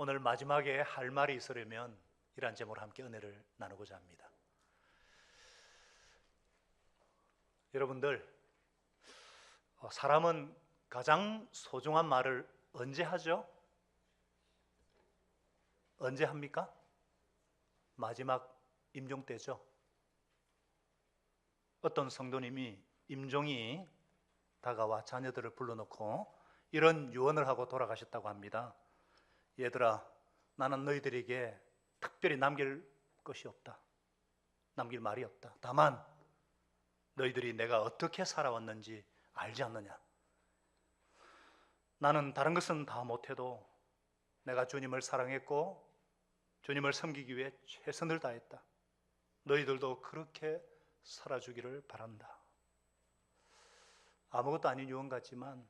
오늘 마지막에 할 말이 있으려면 이러한 제목으로 함께 은혜를 나누고자 합니다. 여러분들, 사람은 가장 소중한 말을 언제 하죠? 언제 합니까? 마지막 임종 때죠. 어떤 성도님이 임종이 다가와 자녀들을 불러놓고 이런 유언을 하고 돌아가셨다고 합니다. 얘들아, 나는 너희들에게 특별히 남길 것이 없다. 남길 말이 없다. 다만 너희들이 내가 어떻게 살아왔는지 알지 않느냐. 나는 다른 것은 다 못해도 내가 주님을 사랑했고 주님을 섬기기 위해 최선을 다했다. 너희들도 그렇게 살아주기를 바란다. 아무것도 아닌 유언 같지만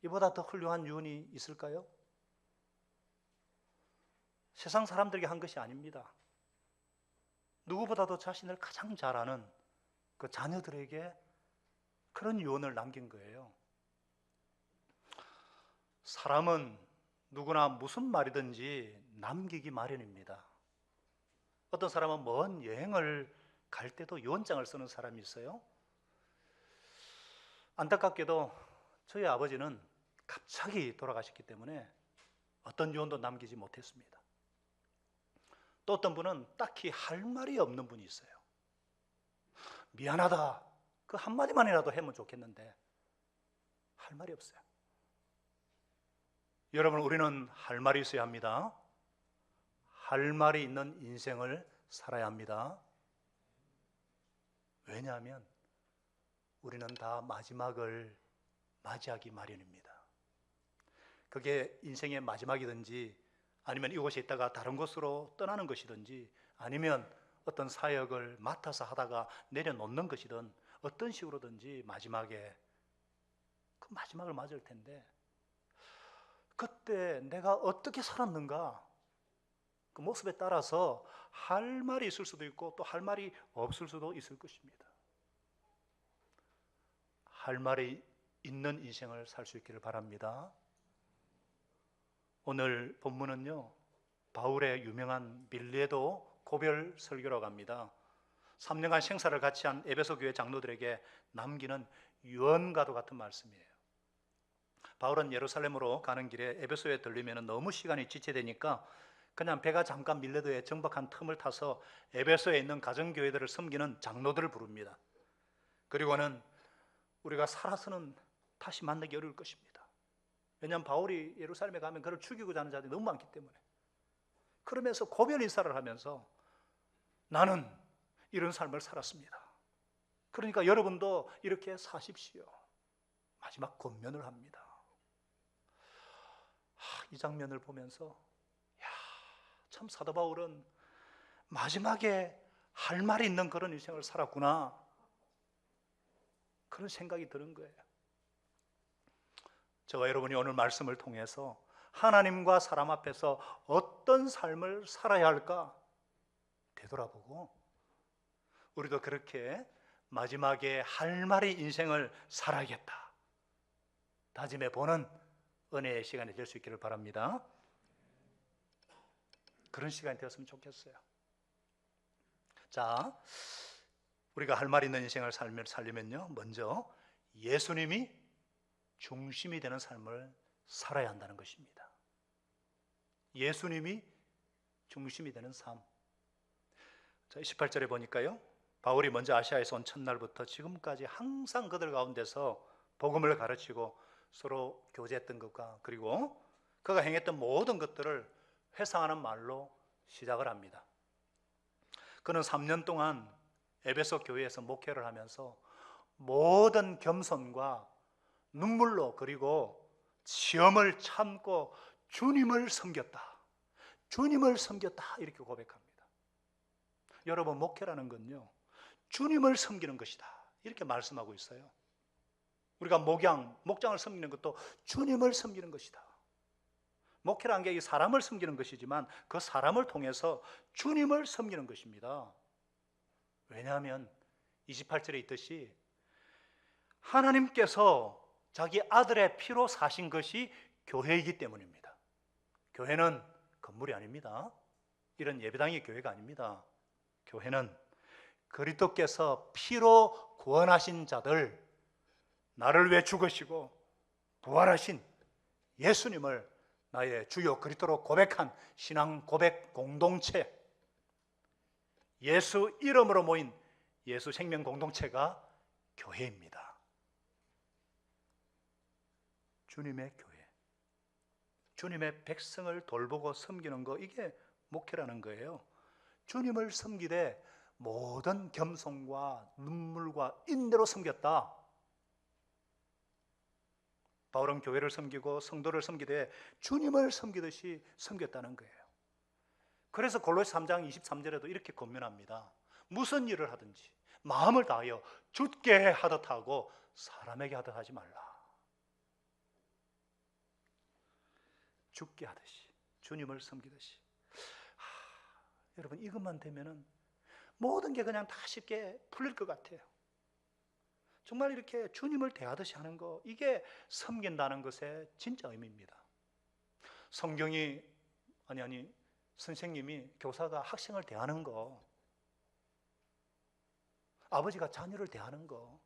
이보다 더 훌륭한 유언이 있을까요? 세상 사람들에게 한 것이 아닙니다. 누구보다도 자신을 가장 잘 아는 그 자녀들에게 그런 유언을 남긴 거예요. 사람은 누구나 무슨 말이든지 남기기 마련입니다. 어떤 사람은 먼 여행을 갈 때도 유언장을 쓰는 사람이 있어요. 안타깝게도 저희 아버지는 갑자기 돌아가셨기 때문에 어떤 유언도 남기지 못했습니다. 또 어떤 분은 딱히 할 말이 없는 분이 있어요. 미안하다, 그 한마디만이라도 하면 좋겠는데 할 말이 없어요. 여러분, 우리는 할 말이 있어야 합니다. 할 말이 있는 인생을 살아야 합니다. 왜냐하면 우리는 다 마지막을 맞이하기 마련입니다. 그게 인생의 마지막이든지 아니면 이곳에 있다가 다른 곳으로 떠나는 것이든지 아니면 어떤 사역을 맡아서 하다가 내려놓는 것이든 어떤 식으로든지 마지막에 그 마지막을 맞을 텐데 그때 내가 어떻게 살았는가 그 모습에 따라서 할 말이 있을 수도 있고 또 할 말이 없을 수도 있을 것입니다. 할 말이 있는 인생을 살 수 있기를 바랍니다. 오늘 본문은요, 바울의 유명한 밀레도 고별 설교라고 합니다. 3년간 생사를 같이 한 에베소 교회 장로들에게 남기는 유언과도 같은 말씀이에요. 바울은 예루살렘으로 가는 길에 에베소에 들리면 너무 시간이 지체되니까 그냥 배가 잠깐 밀레도에 정박한 틈을 타서 에베소에 있는 가정교회들을 섬기는 장로들을 부릅니다. 그리고는 우리가 살아서는 다시 만나기 어려울 것입니다. 왜냐하면 바울이 예루살렘에 가면 그를 죽이고자 하는 자들이 너무 많기 때문에. 그러면서 고별 인사를 하면서 나는 이런 삶을 살았습니다. 그러니까 여러분도 이렇게 사십시오. 마지막 권면을 합니다. 이 장면을 보면서 참 사도 바울은 마지막에 할 말이 있는 그런 인생을 살았구나, 그런 생각이 드는 거예요. 저와 여러분이 오늘 말씀을 통해서 하나님과 사람 앞에서 어떤 삶을 살아야 할까 되돌아보고 우리도 그렇게 마지막에 할 말이 인생을 살아야겠다 다짐해 보는 은혜의 시간이 될 수 있기를 바랍니다. 그런 시간이 되었으면 좋겠어요. 자, 우리가 할 말 있는 인생을 살려면요, 먼저 예수님이 중심이 되는 삶을 살아야 한다는 것입니다. 예수님이 중심이 되는 삶. 자, 28절에 보니까요, 바울이 먼저 아시아에서 온 첫날부터 지금까지 항상 그들 가운데서 복음을 가르치고 서로 교제했던 것과 그리고 그가 행했던 모든 것들을 회상하는 말로 시작을 합니다. 그는 3년 동안 에베소 교회에서 목회를 하면서 모든 겸손과 눈물로 그리고 시험을 참고 주님을 섬겼다. 주님을 섬겼다, 이렇게 고백합니다. 여러분, 목회라는 건요, 주님을 섬기는 것이다, 이렇게 말씀하고 있어요. 우리가 목장을 섬기는 것도 주님을 섬기는 것이다. 목회라는 게 사람을 섬기는 것이지만 그 사람을 통해서 주님을 섬기는 것입니다. 왜냐하면 28절에 있듯이 하나님께서 자기 아들의 피로 사신 것이 교회이기 때문입니다. 교회는 건물이 아닙니다. 이런 예배당의 교회가 아닙니다. 교회는 그리스도께서 피로 구원하신 자들, 나를 위해 죽으시고 부활하신 예수님을 나의 주요 그리스도로 고백한 신앙 고백 공동체, 예수 이름으로 모인 예수 생명 공동체가 교회입니다. 주님의 교회, 주님의 백성을 돌보고 섬기는 거, 이게 목회라는 거예요. 주님을 섬기되 모든 겸손과 눈물과 인내로 섬겼다. 바울은 교회를 섬기고 성도를 섬기되 주님을 섬기듯이 섬겼다는 거예요. 그래서 골로새 3장 23절에도 이렇게 권면합니다. 무슨 일을 하든지 마음을 다하여 주께 하듯 하고 사람에게 하듯 하지 말라. 주께 하듯이, 주님을 섬기듯이. 여러분, 이것만 되면은 모든 게 그냥 다 쉽게 풀릴 것 같아요. 정말 이렇게 주님을 대하듯이 하는 거, 이게 섬긴다는 것의 진짜 의미입니다. 성경이 선생님이, 교사가 학생을 대하는 거, 아버지가 자녀를 대하는 거,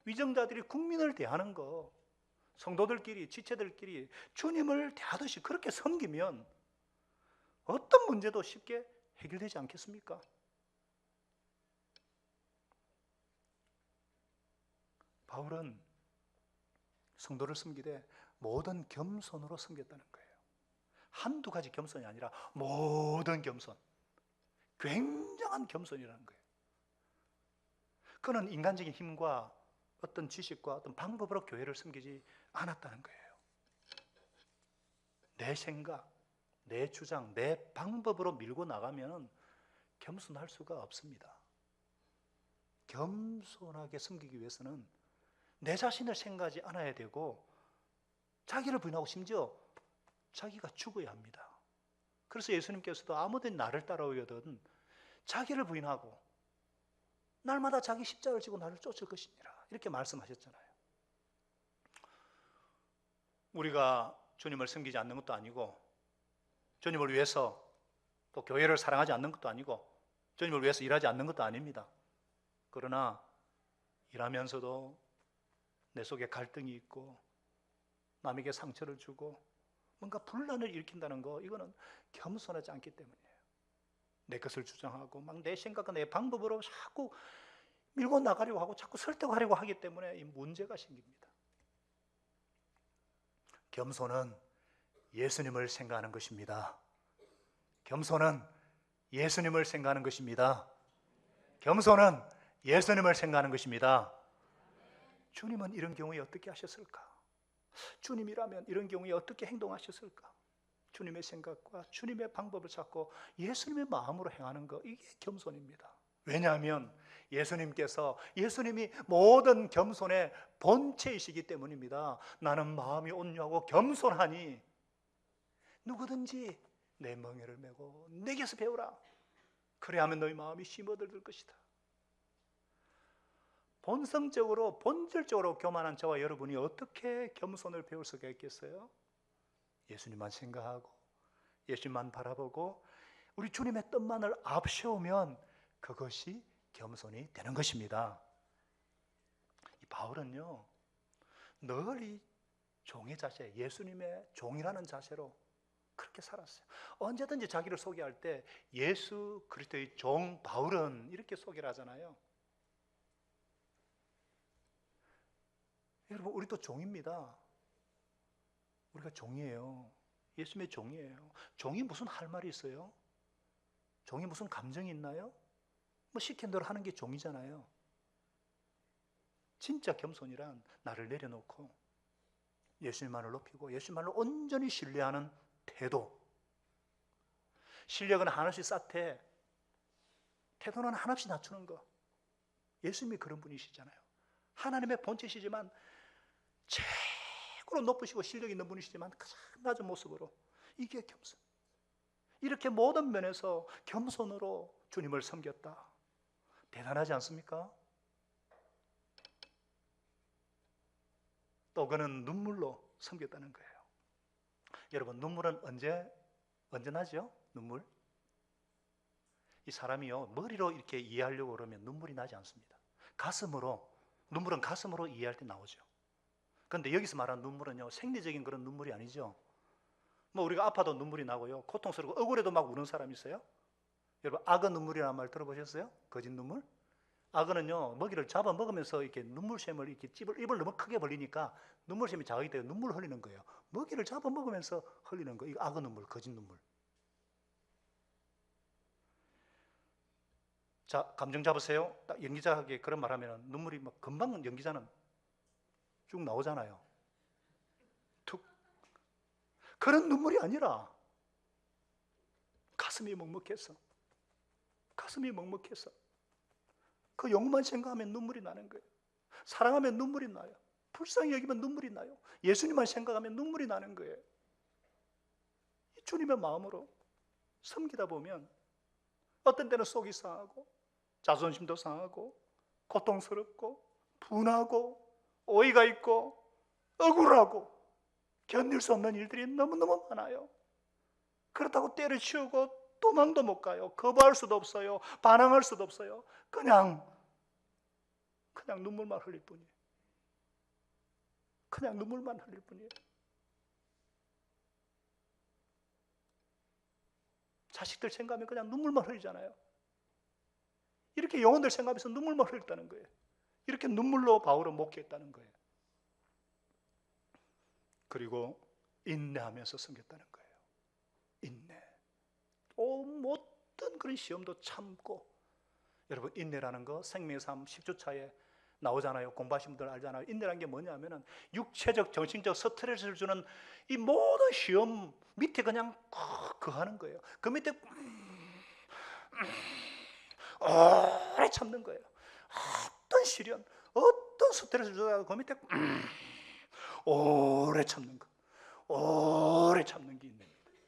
위정자들이 국민을 대하는 거, 성도들끼리, 지체들끼리 주님을 대하듯이 그렇게 섬기면 어떤 문제도 쉽게 해결되지 않겠습니까? 바울은 성도를 섬기되 모든 겸손으로 섬겼다는 거예요. 한두 가지 겸손이 아니라 모든 겸손, 굉장한 겸손이라는 거예요. 그는 인간적인 힘과 어떤 지식과 어떤 방법으로 교회를 섬기지 않았다는 거예요. 내 생각, 내 주장, 내 방법으로 밀고 나가면 겸손할 수가 없습니다. 겸손하게 섬기기 위해서는 내 자신을 생각하지 않아야 되고, 자기를 부인하고 심지어 자기가 죽어야 합니다. 그래서 예수님께서도 아무든 나를 따라오거든 자기를 부인하고 날마다 자기 십자가를 지고 나를 쫓을 것이니라, 이렇게 말씀하셨잖아요. 우리가 주님을 섬기지 않는 것도 아니고, 주님을 위해서 또 교회를 사랑하지 않는 것도 아니고, 주님을 위해서 일하지 않는 것도 아닙니다. 그러나 일하면서도 내 속에 갈등이 있고 남에게 상처를 주고 뭔가 분란을 일으킨다는 거, 이거는 겸손하지 않기 때문이에요. 내 것을 주장하고 막 내 생각과 내 방법으로 자꾸 밀고 나가려고 하고 자꾸 설득하려고 하기 때문에 이 문제가 생깁니다. 겸손은 예수님을 생각하는 것입니다. 겸손은 예수님을 생각하는 것입니다. 겸손은 예수님을 생각하는 것입니다. 주님은 이런 경우에 어떻게 하셨을까? 주님이라면 이런 경우에 어떻게 행동하셨을까? 주님의 생각과 주님의 방법을 찾고 예수님의 마음으로 행하는 것, 이게 겸손입니다. 왜냐하면 예수님이 모든 겸손의 본체이시기 때문입니다. 나는 마음이 온유하고 겸손하니 누구든지 내 멍에를 메고 내게서 배우라. 그래야만 너희 마음이 쉼 얻을 것이다. 본성적으로, 본질적으로 교만한 저와 여러분이 어떻게 겸손을 배울 수가 있겠어요? 예수님만 생각하고 예수님만 바라보고 우리 주님의 뜻만을 앞세우면 그것이 겸손이 되는 것입니다. 이 바울은요, 늘 이 종의 자세, 예수님의 종이라는 자세로 그렇게 살았어요. 언제든지 자기를 소개할 때 예수 그리스도의 종 바울은 이렇게 소개를 하잖아요. 여러분, 우리도 종입니다. 우리가 종이에요. 예수님의 종이에요. 종이 무슨 할 말이 있어요? 종이 무슨 감정이 있나요? 뭐 시킨 대로 하는 게 종이잖아요. 진짜 겸손이란 나를 내려놓고 예수님만을 높이고 예수님만을 온전히 신뢰하는 태도. 실력은 한없이 쌓되 태도는 한없이 낮추는 것. 예수님이 그런 분이시잖아요. 하나님의 본체시지만 최고로 높으시고 실력 있는 분이시지만 가장 낮은 모습으로, 이게 겸손. 이렇게 모든 면에서 겸손으로 주님을 섬겼다. 대단하지 않습니까? 또 그는 눈물로 섬겼다는 거예요. 여러분, 눈물은 언제 언제 나죠? 눈물? 이 사람이요, 머리로 이렇게 이해하려고 그러면 눈물이 나지 않습니다. 가슴으로, 눈물은 가슴으로 이해할 때 나오죠. 그런데 여기서 말하는 눈물은요, 생리적인 그런 눈물이 아니죠. 뭐 우리가 아파도 눈물이 나고요, 고통스럽고 억울해도 막 우는 사람 있어요? 여러분, 악어 눈물이라는 말 들어보셨어요? 거짓 눈물? 악어는요, 먹이를 잡아 먹으면서 이렇게 눈물샘을 이렇게 입을 너무 크게 벌리니까 눈물샘이 자극이 되어 눈물을 흘리는 거예요. 먹이를 잡아 먹으면서 흘리는 거, 이거 악어 눈물, 거짓 눈물. 자, 감정 잡으세요. 딱 연기자에게 그런 말하면 눈물이 막 금방, 연기자는 쭉 나오잖아요. 툭. 그런 눈물이 아니라 가슴이 먹먹해서, 가슴이 먹먹해서 그 영만 생각하면 눈물이 나는 거예요. 사랑하면 눈물이 나요. 불쌍히 여기면 눈물이 나요. 예수님만 생각하면 눈물이 나는 거예요. 주님의 마음으로 섬기다 보면 어떤 때는 속이 상하고 자존심도 상하고 고통스럽고 분하고 오해가 있고 억울하고 견딜 수 없는 일들이 너무너무 많아요. 그렇다고 때려치우고 도망도 못 가요. 거부할 수도 없어요. 반항할 수도 없어요. 그냥 눈물만 흘릴 뿐이에요. 그냥 눈물만 흘릴 뿐이에요. 자식들 생각하면 그냥 눈물만 흘리잖아요. 이렇게 영혼들 생각하면서 눈물만 흘렸다는 거예요. 이렇게 눈물로 바울은 목회했다는 거예요. 그리고 인내하면서 섬겼다는 거예요. 인내. 어떤 그런 시험도 참고. 여러분, 인내라는 거 생명의 삶 10주차에 나오잖아요. 공부하신 분들 알잖아요. 인내라는 게 뭐냐면은 육체적, 정신적 스트레스를 주는 이 모든 시험 밑에 그냥 거하는 거예요. 그 밑에 오래 참는 거예요. 어떤 시련, 어떤 스트레스를 주다가 그 밑에 오래 참는 거. 오래 참는 게 있는 거예요.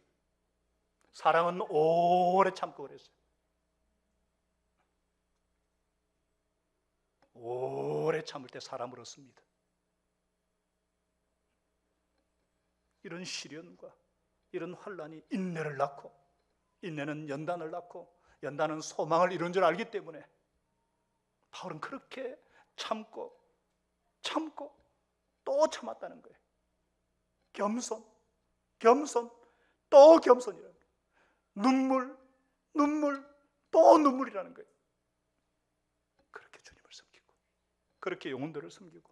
사랑은 오래 참고 그랬어요. 오래 참을 때 사람을 얻습니다. 이런 시련과 이런 환난이 인내를 낳고, 인내는 연단을 낳고, 연단은 소망을 이룬 줄 알기 때문에 바울은 그렇게 참고 또 참았다는 거예요. 겸손, 또 겸손이라는 거예요. 눈물, 또 눈물이라는 거예요. 그렇게 주님을 섬기고, 그렇게 영혼들을 섬기고,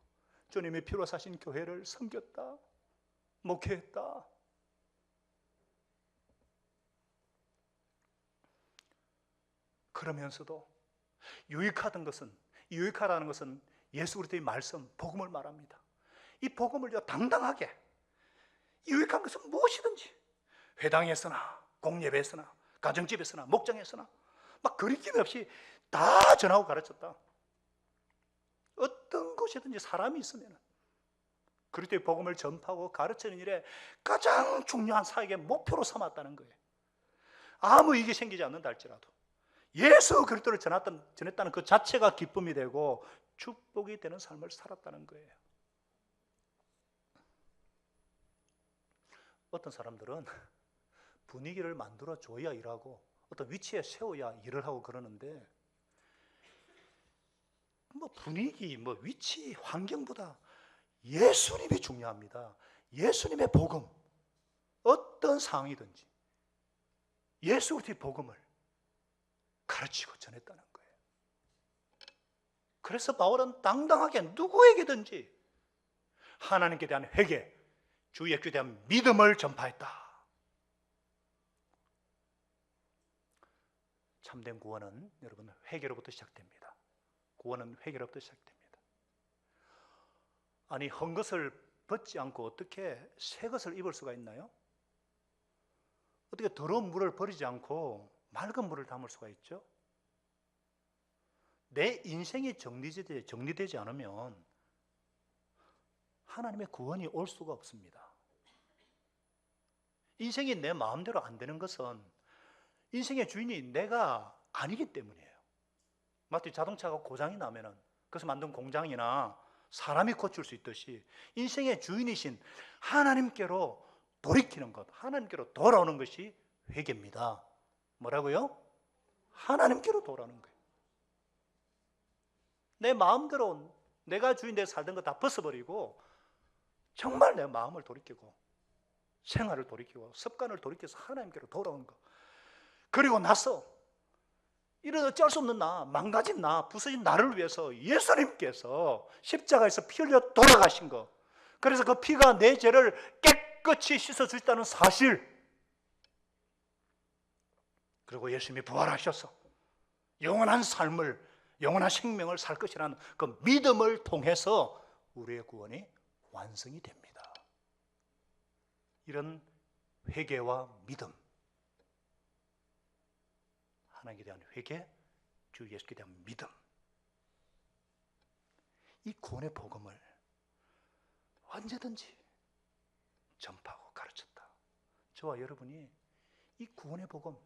주님의 피로 사신 교회를 섬겼다, 목회했다. 그러면서도 유익하다는 것은 예수 그리스도의 말씀, 복음을 말합니다. 이 복음을 당당하게, 유익한 것은 무엇이든지 회당에서나 공예배에서나 가정집에서나 목장에서나 막 거리낌 없이 다 전하고 가르쳤다. 어떤 곳이든지 사람이 있으면 그리스도의 복음을 전파하고 가르치는 일에 가장 중요한 사역의 목표로 삼았다는 거예요. 아무 이익이 생기지 않는다 할지라도 예수 그리스도를 전했다는 그 자체가 기쁨이 되고 축복이 되는 삶을 살았다는 거예요. 어떤 사람들은 분위기를 만들어줘야 일하고 어떤 위치에 세워야 일을 하고 그러는데, 뭐 분위기, 뭐 위치, 환경보다 예수님이 중요합니다. 예수님의 복음, 어떤 상황이든지 예수 그리스도의 복음을 가르치고 전했다는 거예요. 그래서 바울은 당당하게 누구에게든지 하나님께 대한 회개, 주 예수에 대한 믿음을 전파했다. 참된 구원은 여러분 회개로부터 시작됩니다. 구원은 회개로부터 시작됩니다. 아니, 헌 것을 벗지 않고 어떻게 새 것을 입을 수가 있나요? 어떻게 더러운 물을 버리지 않고 맑은 물을 담을 수가 있죠? 내 인생이 정리되지 않으면 하나님의 구원이 올 수가 없습니다. 인생이 내 마음대로 안 되는 것은 인생의 주인이 내가 아니기 때문이에요. 마치 자동차가 고장이 나면은 그것을 만든 공장이나 사람이 고칠 수 있듯이 인생의 주인이신 하나님께로 돌이키는 것, 하나님께로 돌아오는 것이 회개입니다. 뭐라고요? 하나님께로 돌아오는 거예요. 내 마음대로 내가 주인되어 살던 거 다 벗어버리고 정말 내 마음을 돌이키고 생활을 돌이키고 습관을 돌이켜서 하나님께로 돌아오는 거. 그리고 나서 이런 어쩔 수 없는 나, 망가진 나, 부서진 나를 위해서 예수님께서 십자가에서 피 흘려 돌아가신 거. 그래서 그 피가 내 죄를 깨끗이 씻어주셨다는 사실. 그리고 예수님이 부활하셔서 영원한 삶을, 영원한 생명을 살 것이라는 그 믿음을 통해서 우리의 구원이 완성이 됩니다. 이런 회개와 믿음, 하나님께 대한 회개, 주 예수께 대한 믿음, 이 구원의 복음을 언제든지 전파하고 가르쳤다. 저와 여러분이 이 구원의 복음,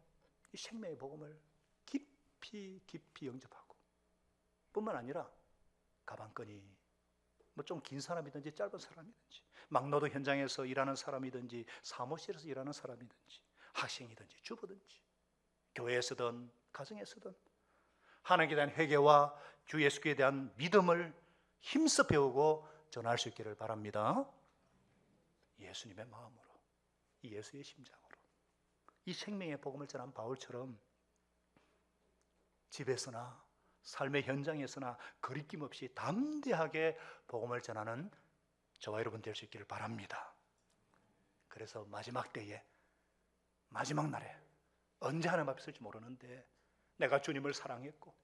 이 생명의 복음을 깊이 영접하고 뿐만 아니라 가방끈이 뭐 좀 긴 사람이든지 짧은 사람이든지 막노동 현장에서 일하는 사람이든지 사무실에서 일하는 사람이든지 학생이든지 주부든지 교회에서든 가정에서든 하나님께 대한 회개와 주 예수께 대한 믿음을 힘써 배우고 전할 수 있기를 바랍니다. 예수님의 마음으로, 이 예수의 심장으로, 이 생명의 복음을 전한 바울처럼 집에서나 삶의 현장에서나 거리낌 없이 담대하게 복음을 전하는 저와 여러분 될 수 있기를 바랍니다. 그래서 마지막 때에, 마지막 날에 언제 하나님 앞에 설지 모르는데 내가 주님을 사랑했고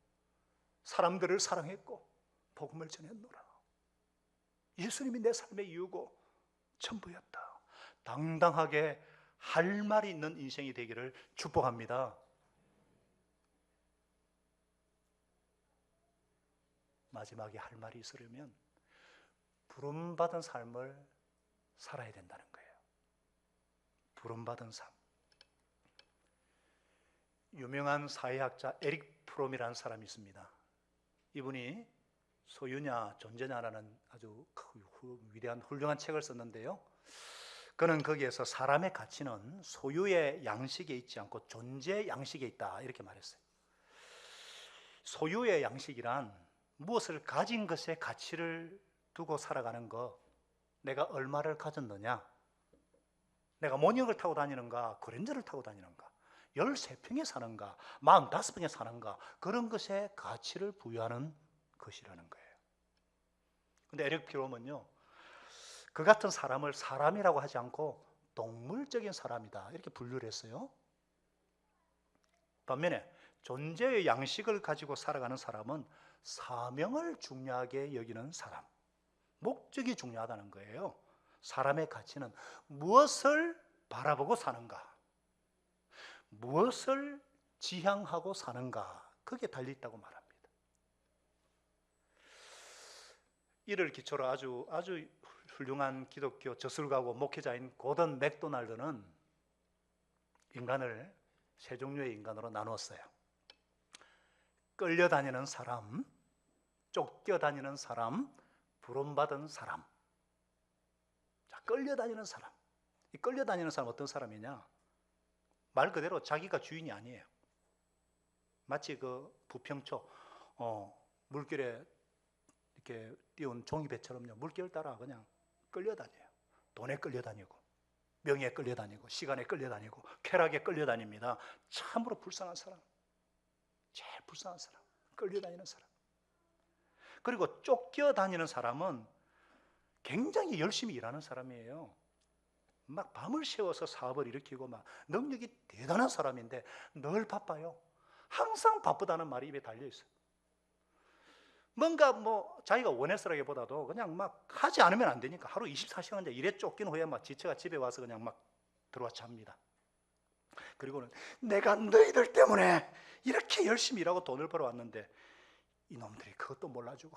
사람들을 사랑했고 복음을 전했노라. 예수님이 내 삶의 이유고 전부였다. 당당하게 할 말이 있는 인생이 되기를 축복합니다. 마지막에 할 말이 있으려면 부름받은 삶을 살아야 된다는 거예요. 부름받은 삶. 유명한 사회학자 에릭 프롬이라는 사람이 있습니다. 이분이 소유냐 존재냐라는 아주 위대한 훌륭한 책을 썼는데요, 그는 거기에서 사람의 가치는 소유의 양식에 있지 않고 존재의 양식에 있다 이렇게 말했어요. 소유의 양식이란 무엇을 가진 것에 가치를 두고 살아가는 거, 내가 얼마를 가졌느냐, 내가 모닝을 타고 다니는가, 그랜저를 타고 다니는가, 13평에 사는가, 45평에 사는가, 그런 것에 가치를 부여하는 것이라는 거예요. 근데 에릭 프롬은요, 그 같은 사람을 사람이라고 하지 않고 동물적인 사람이다 이렇게 분류를 했어요. 반면에 존재의 양식을 가지고 살아가는 사람은 사명을 중요하게 여기는 사람, 목적이 중요하다는 거예요. 사람의 가치는 무엇을 바라보고 사는가, 무엇을 지향하고 사는가, 거기에 달려있다고 말합니다. 이를 기초로 아주 훌륭한 기독교 저술가고 목회자인 고던 맥도날드는 인간을 세 종류의 인간으로 나누었어요. 끌려다니는 사람, 쫓겨다니는 사람, 부름받은 사람. 자, 끌려다니는 사람. 이 끌려다니는 사람 어떤 사람이냐? 말 그대로 자기가 주인이 아니에요. 마치 그 부평초 물길에 이렇게 띄운 종이배처럼요, 물길 따라 그냥 끌려다녀요. 돈에 끌려다니고 명예에 끌려다니고 시간에 끌려다니고 쾌락에 끌려다닙니다. 참으로 불쌍한 사람, 제일 불쌍한 사람, 끌려다니는 사람. 그리고 쫓겨다니는 사람은 굉장히 열심히 일하는 사람이에요. 막 밤을 새워서 사업을 일으키고 막 능력이 대단한 사람인데 늘 바빠요. 항상 바쁘다는 말이 입에 달려있어요. 뭔가 뭐 자기가 원해서라기보다도 그냥 막 하지 않으면 안 되니까 하루 24시간 일에 쫓긴 후에 막 지쳐가 집에 와서 그냥 막 들어와 잡니다. 그리고는 내가 너희들 때문에 이렇게 열심히 일하고 돈을 벌어왔는데 이놈들이 그것도 몰라주고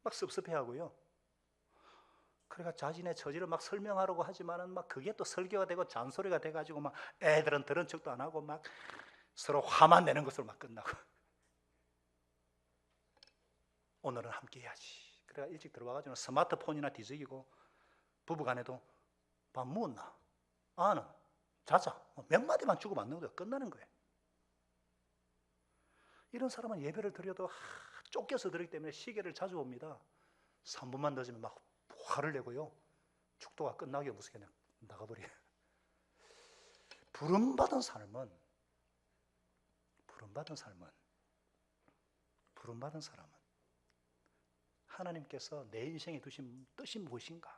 막 섭섭해하고요. 그러니까 자신의 처지를 막 설명하려고 하지만은 막 그게 또 설교가 되고 잔소리가 돼가지고 막 애들은 들은 척도 안 하고 막 서로 화만 내는 것으로 막 끝나고. 오늘은 함께 해야지. 그래가 일찍 들어와가지고 스마트폰이나 뒤적이고 부부간에도 밥 먹었나? 아는 자자. 몇 마디만 주고받는 거예요. 끝나는 거예요. 이런 사람은 예배를 드려도 쫓겨서 드리기 때문에 시계를 자주 봅니다. 3분만 늦으면 막 화를 내고요. 축도가 끝나기 무섭게 그냥 나가버려요. 부름받은 삶은 하나님께서 내 인생에 두신 뜻이 무엇인가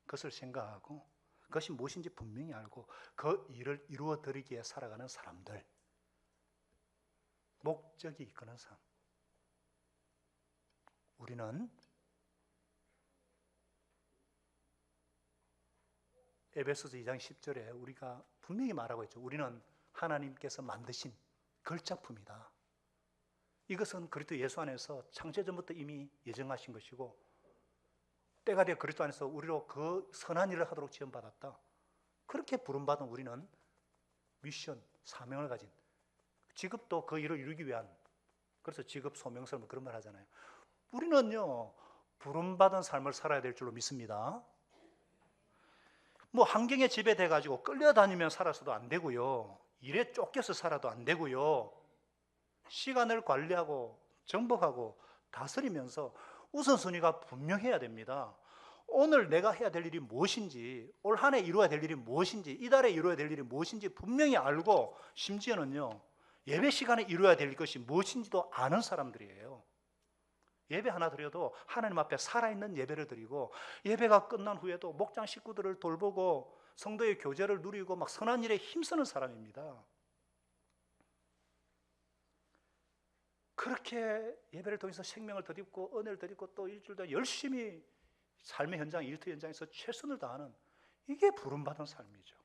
그것을 생각하고 그것이 무엇인지 분명히 알고 그 일을 이루어 드리기에 살아가는 사람들, 목적이 이끄는 삶. 우리는 에베소서 2장 10절에 우리가 분명히 말하고 있죠. 우리는 하나님께서 만드신 걸작품이다. 이것은 그리스도 예수 안에서 창세전부터 이미 예정하신 것이고 때가 되어 그리스도 안에서 우리로 그 선한 일을 하도록 지원받았다. 그렇게 부름받은 우리는 미션, 사명을 가진, 직업도 그 일을 이루기 위한, 그래서 직업 소명설 뭐 그런 말 하잖아요. 우리는요 부름받은 삶을 살아야 될 줄로 믿습니다. 뭐 환경에 지배돼 가지고 끌려다니면 살아서도 안 되고요, 일에 쫓겨서 살아도 안 되고요, 시간을 관리하고 정복하고 다스리면서 우선순위가 분명해야 됩니다. 오늘 내가 해야 될 일이 무엇인지, 올 한 해 이루어야 될 일이 무엇인지, 이달에 이루어야 될 일이 무엇인지 분명히 알고, 심지어는요 예배 시간에 이루어야 될 것이 무엇인지도 아는 사람들이에요. 예배 하나 드려도 하나님 앞에 살아있는 예배를 드리고, 예배가 끝난 후에도 목장 식구들을 돌보고 성도의 교제를 누리고 막 선한 일에 힘쓰는 사람입니다. 그렇게 예배를 통해서 생명을 덧입고 은혜를 덧입고 또 일주일 동안 열심히 삶의 현장, 일터 현장에서 최선을 다하는, 이게 부름받은 삶이죠.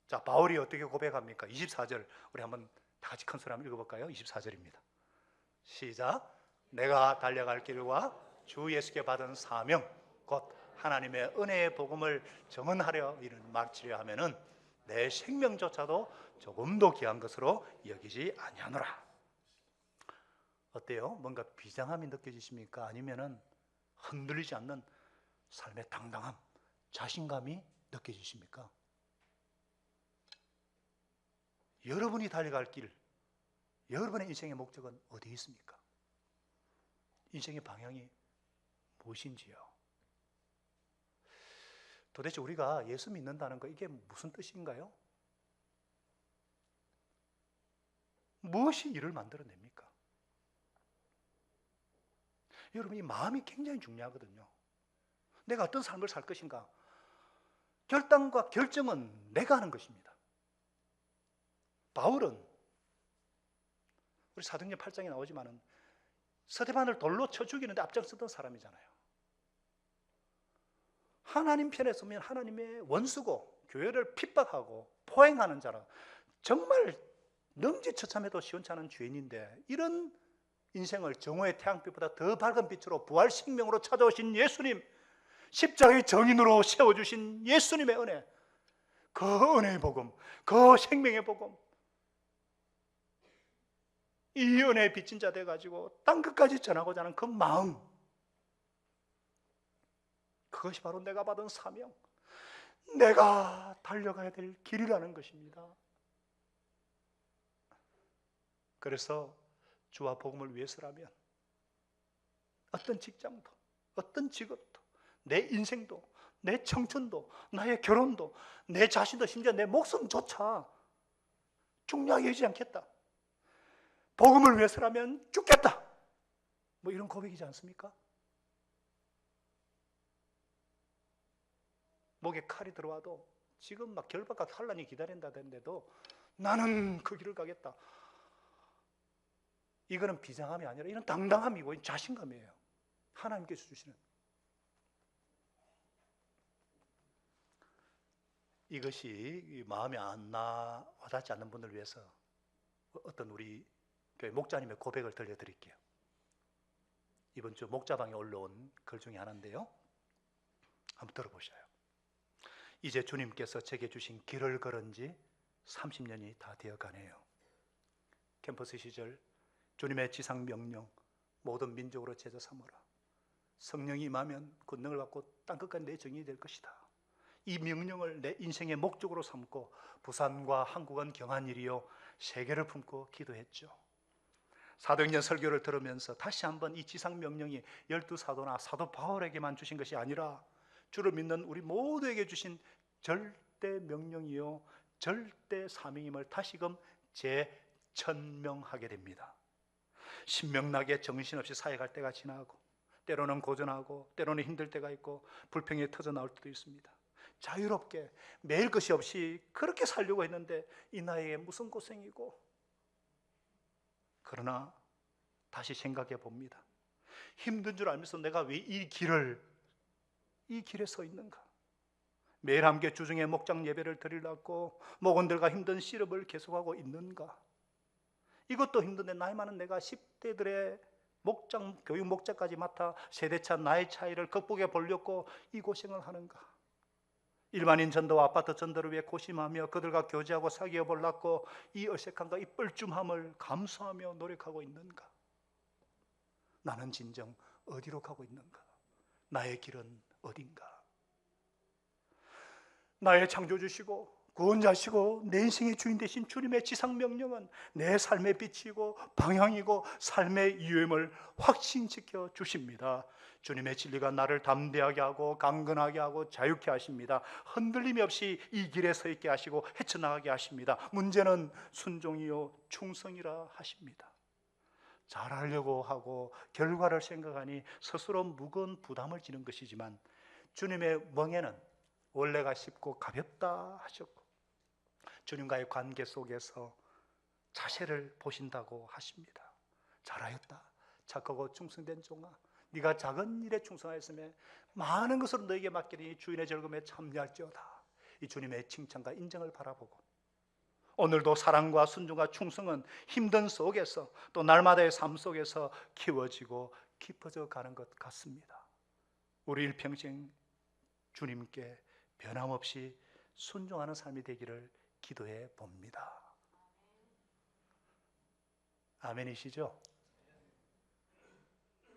자, 바울이 어떻게 고백합니까? 24절 우리 한번 다 같이 큰 소리 한번 읽어볼까요? 24절입니다. 시작. 내가 달려갈 길과 주 예수께 받은 사명 곧 하나님의 은혜의 복음을 증언하려 이를 마치려 하면은 내 생명조차도 조금도 귀한 것으로 여기지 아니하노라. 어때요? 뭔가 비장함이 느껴지십니까? 아니면은 흔들리지 않는 삶의 당당함, 자신감이 느껴지십니까? 여러분이 달려갈 길, 여러분의 인생의 목적은 어디에 있습니까? 인생의 방향이 무엇인지요? 도대체 우리가 예수 믿는다는 거, 이게 무슨 뜻인가요? 무엇이 일을 만들어냅니까? 여러분, 이 마음이 굉장히 중요하거든요. 내가 어떤 삶을 살 것인가? 결단과 결정은 내가 하는 것입니다. 바울은 우리 사도행전 8장에 나오지만은 스데반을 돌로 쳐 죽이는데 앞장섰던 사람이잖아요. 하나님 편에 서면 하나님의 원수고 교회를 핍박하고 포행하는 자라, 정말 능지처참해도 시원찮은 죄인인데, 이런 인생을 정오의 태양빛보다 더 밝은 빛으로 부활 생명으로 찾아오신 예수님, 십자가의 정인으로 세워주신 예수님의 은혜, 그 은혜의 복음, 그 생명의 복음, 이 은혜에 빚진 자 돼가지고 땅끝까지 전하고자 하는 그 마음, 그것이 바로 내가 받은 사명, 내가 달려가야 될 길이라는 것입니다. 그래서 주와 복음을 위해서라면 어떤 직장도, 어떤 직업도, 내 인생도, 내 청춘도, 나의 결혼도, 내 자신도, 심지어 내 목숨조차 중요하게 여기지 않겠다. 복음을 위해서라면 죽겠다. 뭐 이런 고백이지 않습니까? 목에 칼이 들어와도, 지금 막 결박과 환란이 기다린다던데도 나는 그 길을 가겠다. 이거는 비장함이 아니라 이런 당당함이고 자신감이에요. 하나님께서 주시는. 이것이 마음에 안 와닿지 않는 분을 위해서 어떤 우리 교회 목자님의 고백을 들려드릴게요. 이번 주 목자방에 올라온 글 중에 하나인데요, 한번 들어보셔요. 이제 주님께서 제게 주신 길을 걸은 지 30년이 다 되어가네요. 캠퍼스 시절 주님의 지상 명령, 모든 민족으로 제자 삼으라. 성령이 임하면 권능을 받고 땅끝까지 내 정인이 될 것이다. 이 명령을 내 인생의 목적으로 삼고 부산과 한국은 경한 일이요 세계를 품고 기도했죠. 사도행전 설교를 들으면서 다시 한번 이 지상 명령이 12사도나 사도 바울에게만 주신 것이 아니라 주를 믿는 우리 모두에게 주신 절대 명령이요 절대 사명임을 다시금 재천명하게 됩니다. 신명나게 정신없이 사역할 때가 지나고 때로는 고전하고 때로는 힘들 때가 있고 불평이 터져 나올 때도 있습니다. 자유롭게 매일 것이 없이 그렇게 살려고 했는데 이 나이에 무슨 고생이고. 그러나 다시 생각해 봅니다. 힘든 줄 알면서 내가 왜 이 길에 서 있는가? 매일 함께 주중에 목장 예배를 드리려고 목원들과 힘든 씨름을 계속하고 있는가? 이것도 힘든데 나이 많은 내가 10대들의 목장, 교육 목자까지 맡아 세대차 나이 차이를 극복해 보려고 이 고생을 하는가? 일반인 전도와 아파트 전도를 위해 고심하며 그들과 교제하고 사귀어 보려고 이 어색함과 이 뻘쭘함을 감수하며 노력하고 있는가? 나는 진정 어디로 가고 있는가? 나의 길은 어딘가? 나의 창조주시고 구원자시고 내 인생의 주인 되신 주님의 지상명령은 내 삶의 빛이고 방향이고 삶의 이유임을 확신시켜 주십니다. 주님의 진리가 나를 담대하게 하고 강건하게 하고 자유케 하십니다. 흔들림이 없이 이 길에 서 있게 하시고 헤쳐나가게 하십니다. 문제는 순종이요 충성이라 하십니다. 잘하려고 하고 결과를 생각하니 스스로 무거운 부담을 지는 것이지만 주님의 멍에는 원래가 쉽고 가볍다 하셨고 주님과의 관계 속에서 자세를 보신다고 하십니다. 잘하였다 착하고 충성된 종아, 네가 작은 일에 충성하였으며 많은 것으로 너에게 맡기니 주인의 즐거움에 참여할지어다. 이 주님의 칭찬과 인정을 바라보고 오늘도 사랑과 순종과 충성은 힘든 속에서 또 날마다의 삶 속에서 키워지고 깊어져 가는 것 같습니다. 우리 일평생 주님께 변함없이 순종하는 삶이 되기를 기도해 봅니다. 아멘이시죠?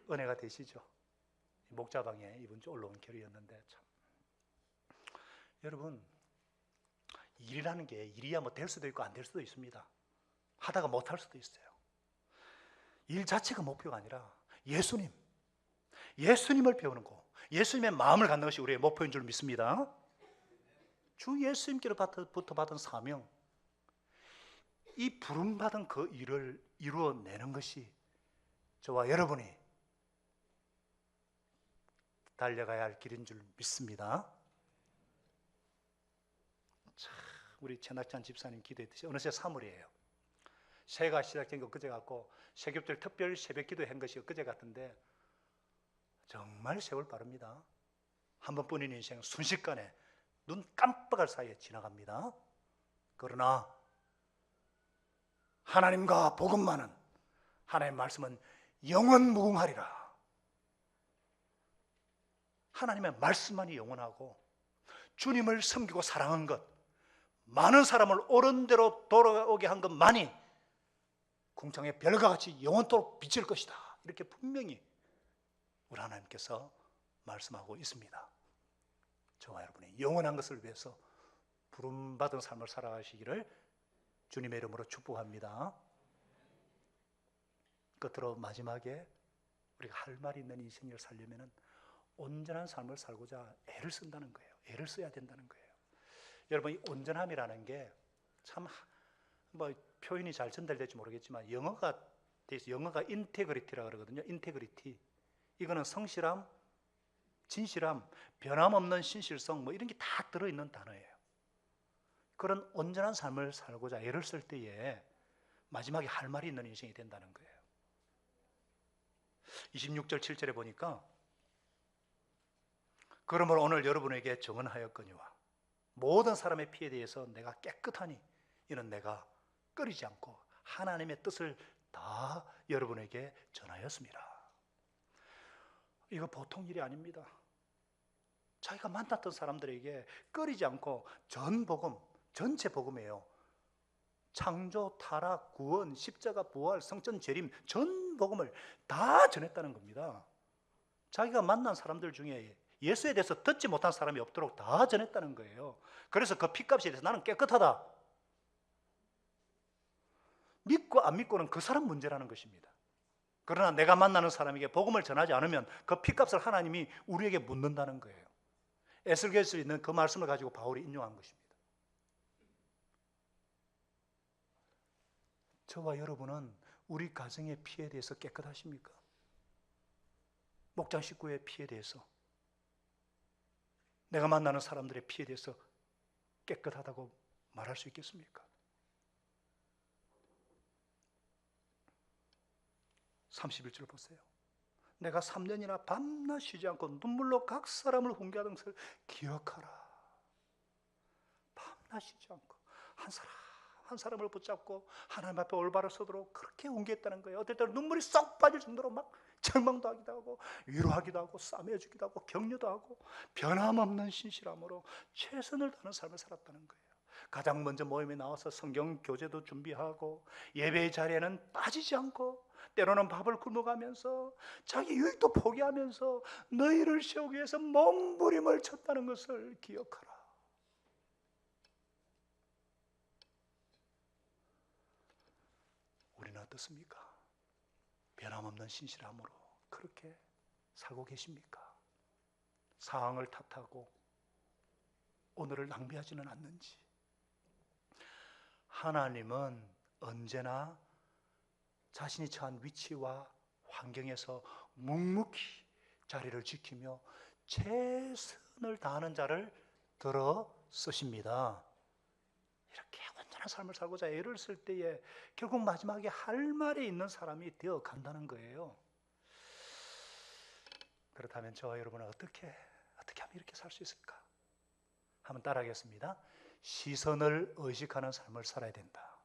은혜가 되시죠? 목자방에 이번 주 올라온 결의였는데 참 여러분, 일이라는 게 일이야 뭐 될 수도 있고 안 될 수도 있습니다. 하다가 못할 수도 있어요. 일 자체가 목표가 아니라 예수님을 배우는 거, 예수님의 마음을 갖는 것이 우리의 목표인 줄 믿습니다. 주 예수님께로부터 받은 사명, 이 부름받은 그 일을 이루어내는 것이 저와 여러분이 달려가야 할 길인 줄 믿습니다. 참, 우리 최낙찬 집사님 기도했듯이 어느새 3월이에요. 새해가 시작된 거 그제 같고 세겹절 특별 새벽 기도한 것이 그제 같은데 정말 세월 빠릅니다. 한 번뿐인 인생 순식간에 눈 깜빡할 사이에 지나갑니다. 그러나 하나님과 복음만은, 하나님의 말씀은 영원 무궁하리라. 하나님의 말씀만이 영원하고 주님을 섬기고 사랑한 것, 많은 사람을 옳은 대로 돌아오게 한 것만이 궁창의 별과 같이 영원토록 비칠 것이다. 이렇게 분명히 우리 하나님께서 말씀하고 있습니다. 저와 여러분이 영원한 것을 위해서 부름받은 삶을 살아가시기를 주님의 이름으로 축복합니다. 끝으로 마지막에 우리가 할 말이 있는 인생을 살려면 온전한 삶을 살고자 애를 쓴다는 거예요. 애를 써야 된다는 거예요. 여러분, 이 온전함이라는 게 참 뭐 표현이 잘 전달될지 모르겠지만 영어가 인테그리티라고 그러거든요. 인테그리티. 이거는 성실함, 진실함, 변함없는 신실성 뭐 이런 게 다 들어있는 단어예요. 그런 온전한 삶을 살고자 애를 쓸 때에 마지막에 할 말이 있는 인생이 된다는 거예요. 26절 7절에 보니까 그러므로 오늘 여러분에게 정언하였거니와 모든 사람의 피에 대해서 내가 깨끗하니 이는 내가 꺼리지 않고 하나님의 뜻을 다 여러분에게 전하였습니다. 이거 보통 일이 아닙니다. 자기가 만났던 사람들에게 꺼리지 않고 전 복음, 전체 복음이에요. 창조, 타락, 구원, 십자가, 부활, 성전, 재림 전 복음을 다 전했다는 겁니다. 자기가 만난 사람들 중에 예수에 대해서 듣지 못한 사람이 없도록 다 전했다는 거예요. 그래서 그 피값에 대해서 나는 깨끗하다. 믿고 안 믿고는 그 사람 문제라는 것입니다. 그러나 내가 만나는 사람에게 복음을 전하지 않으면 그 피값을 하나님이 우리에게 묻는다는 거예요. 에스겔서에 있는 그 말씀을 가지고 바울이 인용한 것입니다. 저와 여러분은 우리 가정의 피에 대해서 깨끗하십니까? 목장 식구의 피에 대해서, 내가 만나는 사람들의 피에 대해서 깨끗하다고 말할 수 있겠습니까? 31절 보세요. 내가 3년이나 밤낮 쉬지 않고 눈물로 각 사람을 훈계하던 것을 기억하라. 밤낮 쉬지 않고 한 사람 한 사람을 붙잡고 하나님 앞에 올바로 서도록 그렇게 훈계했다는 거예요. 어떨 때는 눈물이 쏙 빠질 정도로 막 책망도 하기도 하고 위로하기도 하고 싸매주기도 하고 격려도 하고 변함없는 신실함으로 최선을 다하는 삶을 살았다는 거예요. 가장 먼저 모임에 나와서 성경 교재도 준비하고 예배의 자리에는 빠지지 않고 때로는 밥을 굶어가면서 자기 유익도 포기하면서 너희를 세우기 위해서 몸부림을 쳤다는 것을 기억하라. 우리는 어떻습니까? 변함없는 신실함으로 그렇게 살고 계십니까? 상황을 탓하고 오늘을 낭비하지는 않는지. 하나님은 언제나 자신이 처한 위치와 환경에서 묵묵히 자리를 지키며 최선을 다하는 자를 들어 쓰십니다. 이렇게 온전한 삶을 살고자 애를 쓸 때에 결국 마지막에 할 말이 있는 사람이 되어 간다는 거예요. 그렇다면 저와 여러분은 어떻게 하면 이렇게 살 수 있을까? 한번 따라하겠습니다. 시선을 의식하는 삶을 살아야 된다.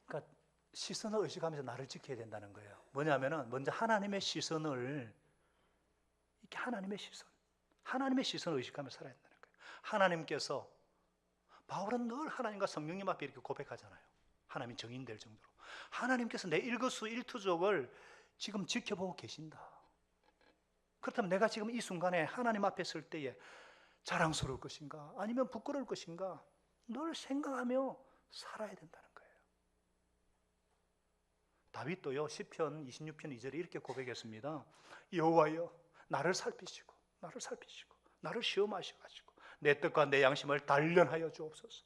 그러니까 시선을 의식하면서 나를 지켜야 된다는 거예요. 뭐냐면은 먼저 하나님의 시선을, 이렇게 하나님의 시선을 의식하면서 살아야 된다는 거예요. 하나님께서, 바울은 늘 하나님과 성령님 앞에 이렇게 고백하잖아요. 하나님이 정인될 정도로 하나님께서 내 일거수일투족을 지금 지켜보고 계신다. 그렇다면 내가 지금 이 순간에 하나님 앞에 설 때에 자랑스러울 것인가 아니면 부끄러울 것인가 늘 생각하며 살아야 된다는 거예요. 다윗도요 시편 26편 2절에 이렇게 고백했습니다. 여호와여 나를 살피시고 나를 시험하셔가지고 내 뜻과 내 양심을 단련하여 주옵소서.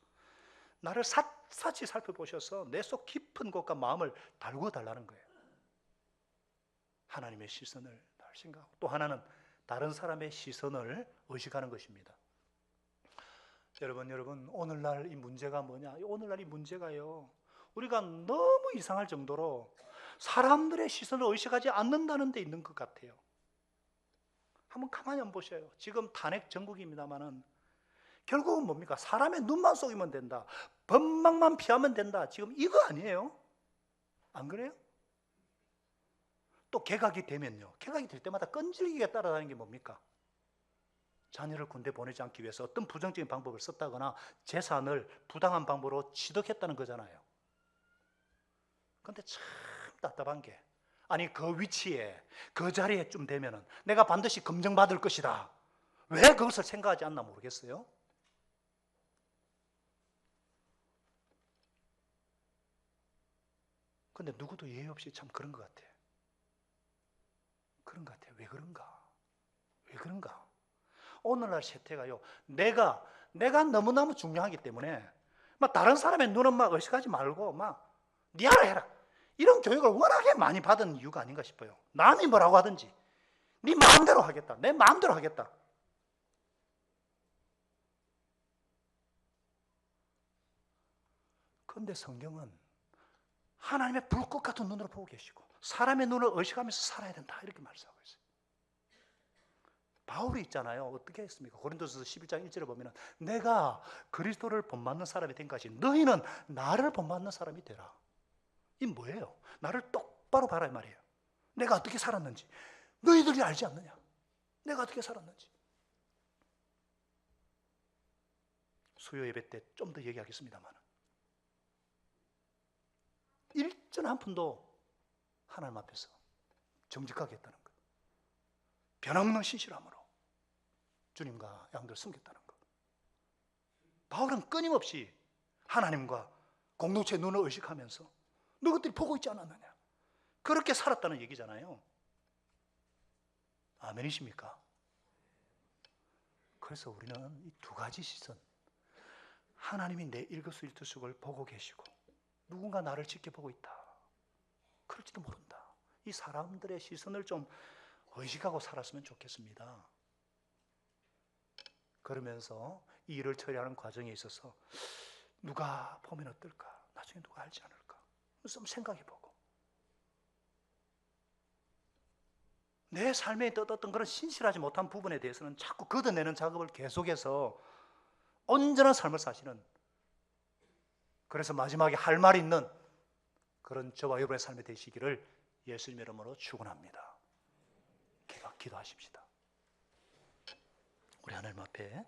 나를 샅샅이 살펴보셔서 내 속 깊은 곳과 마음을 달고 달라는 거예요. 하나님의 시선을 늘 생각하고, 또 하나는 다른 사람의 시선을 의식하는 것입니다. 여러분 오늘날 이 문제가 뭐냐? 오늘날 이 문제가요, 우리가 너무 이상할 정도로 사람들의 시선을 의식하지 않는다는 데 있는 것 같아요. 한번 가만히 한번 보셔요. 지금 탄핵 전국입니다마는 결국은 뭡니까? 사람의 눈만 쏘이면 된다, 법망만 피하면 된다, 지금 이거 아니에요? 안 그래요? 또 개각이 되면요, 개각이 될 때마다 끈질기게 따라다니는 게 뭡니까? 자녀를 군대 보내지 않기 위해서 어떤 부정적인 방법을 썼다거나 재산을 부당한 방법으로 취득했다는 거잖아요. 그런데 참 답답한 게, 아니 그 위치에 그 자리에 좀 되면은 내가 반드시 검증받을 것이다, 왜 그것을 생각하지 않나 모르겠어요. 그런데 누구도 예의 없이 참 그런 것 같아. 왜 그런가? 오늘날 세태가요, 내가 너무너무 중요하기 때문에 막 다른 사람의 눈은 막 의식하지 말고 막 네 알아 해라, 이런 교육을 워낙에 많이 받은 이유가 아닌가 싶어요. 남이 뭐라고 하든지 네 마음대로 하겠다, 내 마음대로 하겠다. 그런데 성경은 하나님의 불꽃 같은 눈으로 보고 계시고 사람의 눈을 의식하면서 살아야 된다, 이렇게 말씀하고 있어요. 바울이 있잖아요. 어떻게 했습니까? 고린도서 11장 1절에 보면 내가 그리스도를 본받는 사람이 된 것이 너희는 나를 본받는 사람이 되라. 이 뭐예요? 나를 똑바로 봐라 이 말이에요. 내가 어떻게 살았는지 너희들이 알지 않느냐? 내가 어떻게 살았는지. 수요 예배 때 좀 더 얘기하겠습니다만 일전 한 푼도 하나님 앞에서 정직하게 했다는 거예요. 변함없는 신실함으로 주님과 양들 숨겼다는 것. 바울은 끊임없이 하나님과 공동체의 눈을 의식하면서 너희들이 보고 있지 않았느냐, 그렇게 살았다는 얘기잖아요. 아멘이십니까? 그래서 우리는 이 두 가지 시선, 하나님이 내 일거수일투족을 보고 계시고 누군가 나를 지켜보고 있다, 그럴지도 모른다, 이 사람들의 시선을 좀 의식하고 살았으면 좋겠습니다. 그러면서 이 일을 처리하는 과정에 있어서 누가 보면 어떨까, 나중에 누가 알지 않을까, 좀 생각해보고 내 삶에 어떤 그런 신실하지 못한 부분에 대해서는 자꾸 걷어내는 작업을 계속해서 온전한 삶을 사시는, 그래서 마지막에 할 말이 있는 그런 저와 여러분의 삶이 되시기를 예수님의 이름으로 축원합니다. 기도하십시다. 우리 하나님 앞에